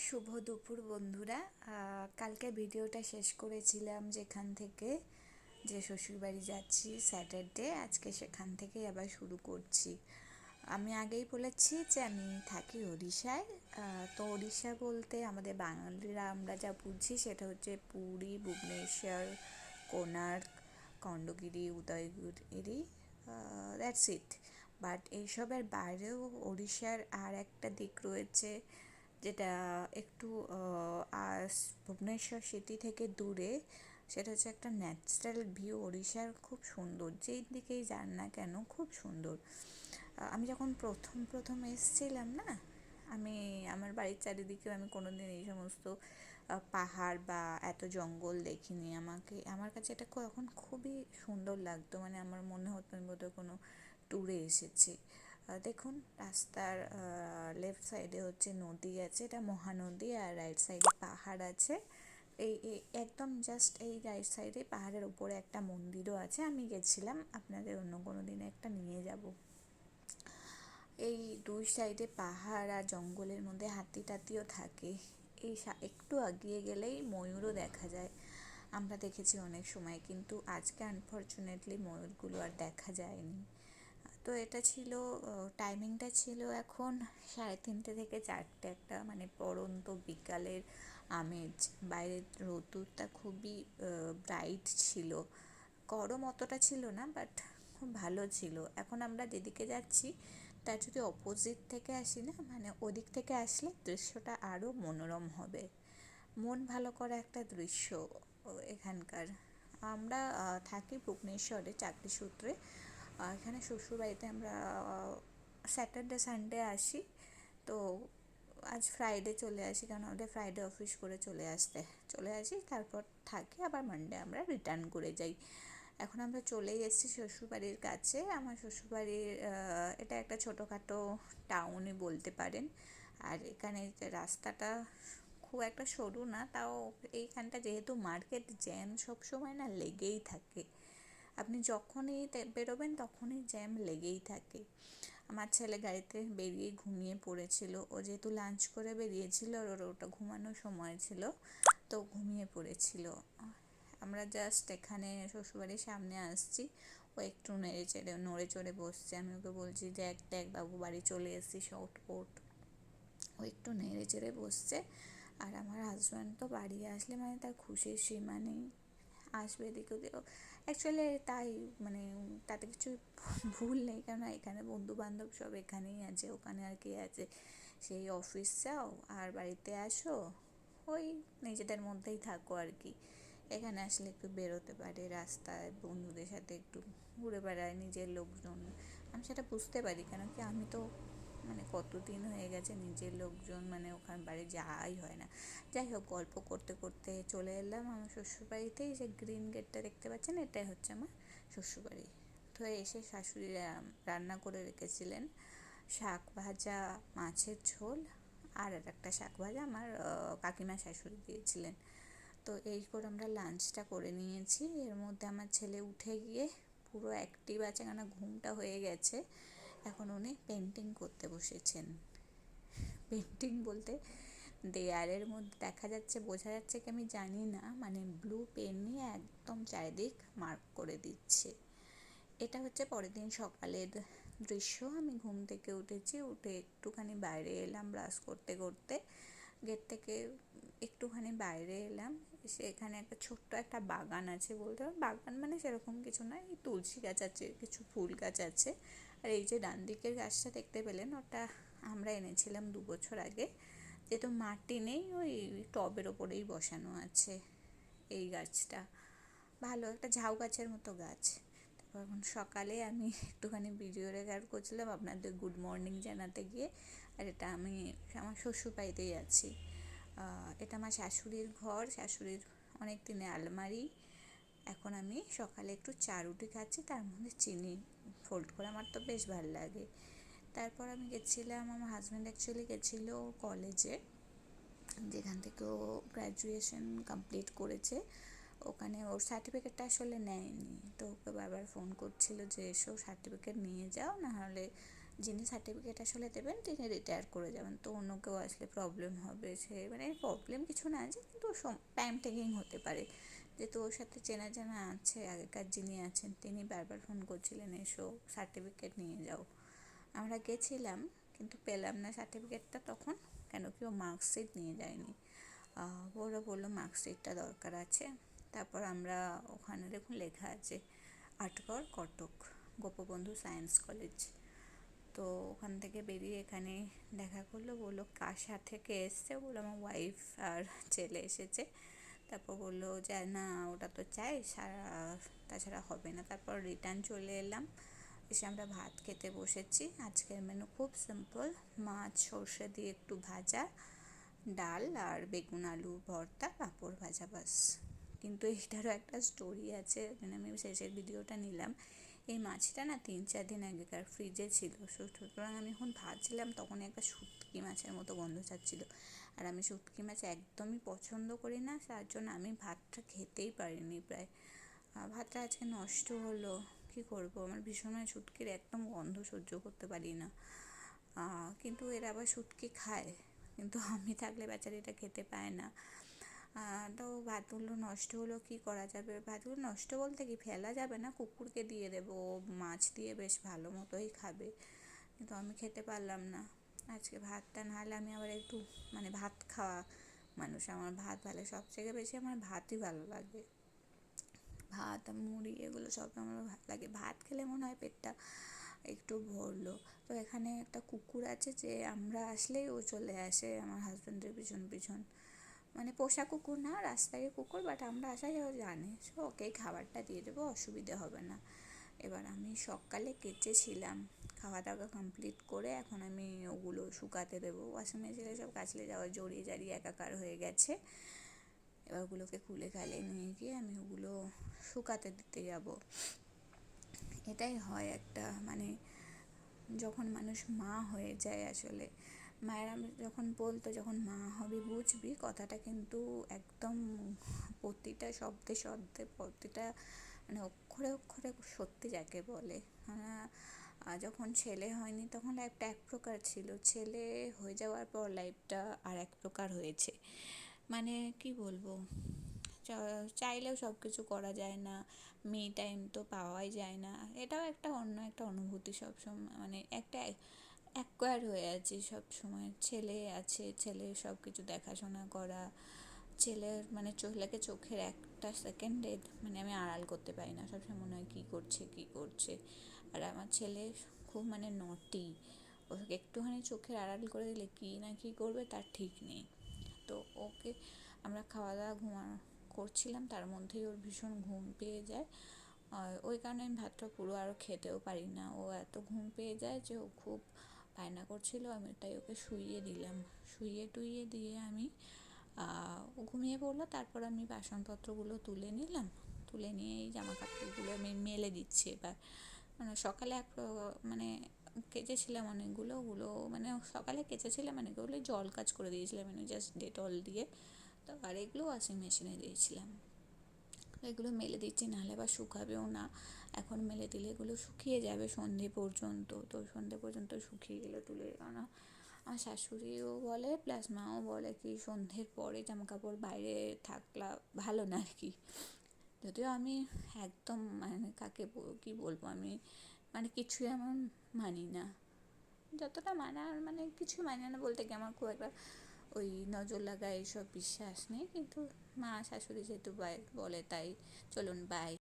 শুভ দুপুর বন্ধুরা। কালকে ভিডিওটা শেষ করেছিলাম যেখান থেকে যে শ্বশুরবাড়ি যাচ্ছি স্যাটারডে, আজকে সেখান থেকেই আবার শুরু করছি। আমি আগেই বলেছি যে আমি থাকি ওড়িশায়। তো ওড়িশা বলতে আমাদের বাঙালিরা আমরা যা বুঝি সেটা হচ্ছে Puri, Bhubaneswar, Konark, Khandagiri, Udayagiri, that's it. But এইসবের বাইরেও ওড়িশার আর একটা দিক রয়েছে যেটা একটু ভুবনেশ্বর সিটি থেকে দূরে। সেটা হচ্ছে একটা ন্যাচারাল ভিউ। ওড়িশার খুব সুন্দর, যেই দিকেই যান না কেন খুব সুন্দর। আমি যখন প্রথম এসেছিলাম না, আমার বাড়ির চারিদিকেও আমি কোনোদিন এই সমস্ত পাহাড় বা এত জঙ্গল দেখিনি। আমার কাছে এটা তখন খুবই সুন্দর লাগতো, মানে আমার মনে হতো আমি বোধহয় কোনো ট্যুরে এসেছি। দেখুন, রাস্তার লেফট সাইডে হচ্ছে নদী আছে, এটা মহানদী, আর রাইট সাইডে পাহাড় আছে। এই একদম জাস্ট এই রাইট সাইডে পাহাড়ের উপরে একটা মন্দিরও আছে। আমি গেছিলাম, আপনাদের অন্য কোনো দিনে একটা নিয়ে যাব। এই দুই সাইডে পাহাড় আর জঙ্গলের মধ্যে হাতি টাতিও থাকে। একটু এগিয়ে গেলেই ময়ূরও দেখা যায়। আমরা দেখেছি অনেক সময়, কিন্তু আজকে আনফর্চুনেটলি ময়ূরগুলো আর দেখা যায়নি। তো এটা ছিল, টাইমিংটা ছিল এখন 3:30 থেকে 4টে, একটা মানে পড়ন্ত বিকালের আমেজ। বাইরের রোদ্দুরটা খুবই ব্রাইট ছিল, গরম অতটা ছিল না, বাট খুব ভালো ছিল। এখন আমরা যেদিকে যাচ্ছি তার যদি অপোজিট থেকে আসি না, মানে ওদিক থেকে আসলে দৃশ্যটা আরও মনোরম হবে। মন ভালো করা একটা দৃশ্য এখানকার। আমরা থাকি ভুবনেশ্বরে চাকরি সূত্রে। এখানে শ্বশুরবাড়িতে আমরা স্যাটারডে সানডে আসি। তো আজ ফ্রাইডে চলে আসি, কারণ আমাদের ফ্রাইডে অফিস করে চলে আসি, তারপর থাকি, আবার মানডে আমরা রিটার্ন করে যাই। এখন আমরা চলেই এসেছি শ্বশুরবাড়ির কাছে। আমার শ্বশুরবাড়ির এটা একটা ছোটোখাটো টাউনই বলতে পারেন। আর এখানে রাস্তাটা খুব একটা সরু না, তাও এইখানটা যেহেতু মার্কেট, জ্যাম সবসময় না লেগেই থাকে। আপনি যখনই বেরোবেন তখনই জ্যাম লেগেই থাকে। আমার ছেলে গাড়িতে বেরিয়ে ঘুমিয়ে পড়েছিল। ও যেহেতু লাঞ্চ করে বেরিয়েছিল, ওটা ঘুমানোর সময় ছিল, তো ঘুমিয়ে পড়েছিল। আমরা জাস্ট এখানে শ্বশুরবাড়ির সামনে আসছি, ও একটু নড়ে চড়ে বসছে। আমি ওকে বলছি যে দেখ বাবু, বাড়ি চলে এসেছিস, ওঠ। ও একটু নেড়ে চেড়ে বসছে। আর আমার হাজব্যান্ড তো বাড়ি আসলে মানে তার খুশির সীমা নেই, আসবে এদিক ওদিক। অ্যাকচুয়ালি তাই, মানে তাতে কিছু ভুল নেই, কেন এখানে বন্ধু বান্ধব সব এখানেই আছে, ওখানে আর কে আছে। সেই অফিস যাও আর বাড়িতে আসো, ওই নিজেদের মধ্যেই থাকো আর কি। এখানে আসলে একটু বেরোতে পারে, রাস্তায় বন্ধুদের সাথে একটু ঘুরে বেড়ায়, নিজের লোকজন। আমি সেটা বুঝতে পারি, কেন কি আমি তো মানে কতদিন হয়ে গেছে নিজের লোকজন মানে ওখানে বাড়ি যাওয়াই হয় না। যাই হোক, গল্প করতে করতে চলে এলাম আমার শ্বশুরবাড়িতেই। যে গ্রিন গেটটা দেখতে পাচ্ছেন, এটাই হচ্ছে আমার শ্বশুরবাড়ি। তো এসে শাশুড়ি রান্না করে রেখেছিলেন শাক ভাজা, মাছের ঝোল, আর একটা শাক ভাজা আমার কাকিমা শাশুড়ি দিয়েছিলেন। তো এই করে আমরা লাঞ্চটা করে নিয়েছি। এর মধ্যে আমার ছেলে উঠে গিয়ে পুরো অ্যাক্টিভ আছে, কেন ঘুমটা হয়ে গেছে। এখন উনি পেন্টিং করতে বসেছেন। পেন্টিং বলতে দেয়ালের মধ্যে দেখা যাচ্ছে, বোঝা যাচ্ছে কি আমি জানি না, মানে ব্লু পেন নিয়ে একদম চারিদিক মার্ক করে দিচ্ছে। এটা হচ্ছে পরের দিন সকালের দৃশ্য। আমি ঘুম থেকে উঠে একটুখানি বাইরে এলাম ব্রাশ করতে করতে। গেট থেকে একটুখানি বাইরে এলাম, এসে এখানে একটা ছোট্ট একটা বাগান আছে বলতে পারেন। বাগান মানে সেরকম কিছু নয়, এই তুলসী গাছ আছে, কিছু ফুল গাছ আছে। আর এই যে ডান দিকের গাছটা দেখতে পেলেন, ওটা আমরা এনেছিলাম 2 বছর আগে। যেহেতু মাটি নেই, ওই টবের ওপরেই বসানো আছে এই গাছটা। ভালো একটা ঝাউ গাছের মতো গাছ। তারপর এখন সকালে আমি একটুখানি ভিডিও রেকর্ড করছিলাম আপনাদের গুড মর্নিং জানাতে গিয়ে। আর এটা আমি আমার শ্বশুরবাড়িতেই আছি। এটা আমার শাশুড়ির ঘর, শাশুড়ির অনেক দিনের আলমারি। এখন আমি সকালে একটু চা রুটি খাচ্ছি, তার মধ্যে চিনি ফোল্ড করে, আমার তো বেশ ভালো লাগে। তারপর আমি গেছিলাম, আমার হাজব্যান্ড অ্যাকচুয়ালি গেছিলো কলেজে, যেখান থেকে ও গ্র্যাজুয়েশন কমপ্লিট করেছে। ওখানে ওর সার্টিফিকেটটা আসলে নেয়নি, তো ওকে বারবার ফোন করছিল যে এসো সার্টিফিকেট নিয়ে যাও, নাহলে যিনি সার্টিফিকেট আসলে দেবেন তিনি রিটায়ার করে যাবেন, তো অন্য কেউ আসলে প্রবলেম হবে, সে মানে প্রবলেম কিছু না আছে, কিন্তু টাইম টেকিং হতে পারে। যেহেতু ওর সাথে চেনা জানা আছে, আগেকার যিনি আছেন তিনি বারবার ফোন করছিলেন এসো সার্টিফিকেট নিয়ে যাও। আমরা গেছিলাম কিন্তু পেলাম না সার্টিফিকেটটা তখন, কেন কি ও মার্কশিট নিয়ে যায়নি। ওরা বললো মার্কশিটটা দরকার আছে। তারপর আমরা ওখানে দেখুন লেখা আছে আটগড় কটক গোপবন্ধু সায়েন্স কলেজ। তো ওখান থেকে বেরিয়ে এখানে দেখা করলো, বললো কার সাথে কে এসছে, বললো আমার ওয়াইফ আর ছেলে এসেছে। তারপর বললো যে না ওটা তো চাই, তাছাড়া হবে না। তারপর রিটার্ন চলে এলাম, এসে আমরা ভাত খেতে বসেছি। আজকের মেনু খুব সিম্পল, মাছ সর্ষে দিয়ে একটু ভাজা, ডাল আর বেগুন আলু ভর্তা, পাঁপড় ভাজা, বাস। কিন্তু এটারও একটা স্টোরি আছে, মানে আমি শেষের ভিডিওটা নিলাম। এই মাছটা না 3-4 দিন আগেকার ফ্রিজে ছিল, সুতরাং আমি যখন ভাজছিলাম তখন একটা শুটকি মাছের মতো গন্ধ ছাড়ছিল। আর আমি শুটকি মাছ একদমই পছন্দ করি না, তার জন্য আমি ভাতটা খেতেই পারিনি প্রায়। ভাতটা আজকে নষ্ট হলো, কি করব, আমার ভীষণ শুটকির একদম গন্ধ সহ্য করতে পারি না। কিন্তু এরা আবার শুটকি খায়, কিন্তু আমি থাকলে বেচারিটা খেতে পায় না। তো ভাতগুলো নষ্ট হলো, কি করা যাবে, ভাতগুলো নষ্ট বলতে কি ফেলা যাবে না, কুকুরকে দিয়ে দেবো, মাছ দিয়ে বেশ ভালো মতোই খাবে, কিন্তু আমি খেতে পারলাম না আজকে ভাতটা। নাহলে আমি আবার একটু মানে ভাত খাওয়া মানুষ, আমার ভাত ভালো, সবথেকে বেশি আমার ভাতই ভালো লাগে। ভাত মুড়ি এগুলো সব আমার ভালো লাগে, ভাত খেলে মনে হয় পেটটা একটু ভরলো। তো এখানে একটা কুকুর আছে যে আমরা আসলেই ও চলে আসে আমার হাজব্যান্ডের পিছন পিছন, মানে পোষা কুকুর না, রাস্তায় কুকুর, বাট আমরা আসাই ও জানে, সো ওকেই খাবারটা দিয়ে দেবো, অসুবিধে হবে না। এবার আমি সকালে কেচেছিলাম, খাওয়া দাওয়া কমপ্লিট করে এখন আমি ওগুলো শুকাতে দেবো, ওয়াশিং মেশিনে সব কাচলে যাওয়া জড়িয়ে জারিয়ে একাকার হয়ে গেছে। এবার ওগুলোকে খুলে খালে নিয়ে গিয়ে আমি ওগুলো শুকাতে দিতে যাব। এটাই হয় একটা, মানে যখন মানুষ মা হয়ে যায় আসলে, মায়েরা যখন বলতো যখন মা হবি বুঝবি, কথাটা কিন্তু একদম প্রতিটা শব্দে শব্দে প্রতিটা মানে অক্ষরে অক্ষরে সত্যি যাকে বলে। যখন ছেলে হয়নি তখন লাইফটা এক প্রকার ছিল, ছেলে হয়ে যাওয়ার পর লাইফটা আর এক প্রকার হয়েছে। মানে কি বলবো, চাইলেও সব কিছু করা যায় না, মি টাইম তো পাওয়াই যায় না, এটাও একটা অন্য একটা অনুভূতি সবসময়, মানে একটা অ্যাকোয়ার হয়ে আছি সবসময়। ছেলে আছে, ছেলের সব কিছু দেখাশোনা করা, ছেলের মানে ছেলেকে চোখের একটা সেকেন্ডে মানে আমি আড়াল করতে পারি না, সবসময় মনে হয় কী করছে কী করছে। আর আমার ছেলে খুব মানে নটি, ওকে একটুখানি চোখের আড়াল করে দিলে কী না কী করবে তার ঠিক নেই। তো ওকে আমরা খাওয়া দাওয়া করছিলাম, তার মধ্যেই ওর ভীষণ ঘুম পেয়ে যায়, আর ওই কারণে আমি ভাতটা পুরো আরও খেতেও পারি না, ও এত ঘুম পেয়ে যায় যে ও খুব বায়না করছিল, আমি তাই ওকে শুইয়ে দিলাম। শুইয়ে টুইয়ে দিয়ে আমি ও ঘুমিয়ে পড়লো। তারপর আমি বাসনপত্রগুলো তুলে নিলাম, তুলে নিয়ে এই জামা কাপড়গুলো আমি মেলে দিচ্ছি এবার। মানে সকালে মানে কেচেছিলাম অনেকগুলো, ওগুলো মানে সকালে কেচেছিলাম অনেকগুলো, জল কাজ করে দিয়েছিলাম মানে জাস্ট ডেটল দিয়ে, তো আর এগুলো ওয়াশিং মেশিনে দিয়েছিলাম। এগুলো মেলে দিচ্ছি, নাহলে আবার শুকাবেও না, এখন মেলে দিলে এগুলো শুকিয়ে যাবে সন্ধে পর্যন্ত, তো সন্ধে পর্যন্ত শুকিয়ে গেলে তুলে, কারণ আমার শাশুড়িও বলে প্লাস মাও বলে কি সন্ধ্যের পরে জামা কাপড় বাইরে থাকলা ভালো না আর কি। যদিও আমি একদম মানে কাকে কী বলবো, আমি মানে কিছুই এমন মানি না, যতটা মানার মানে কিছু মানে না বলতে কি আমার খুব একটা ওই নজর লাগা এইসব বিশ্বাস নেই, কিন্তু মা শাশুড়ি যেহেতু বলে তাই চলুন বাই।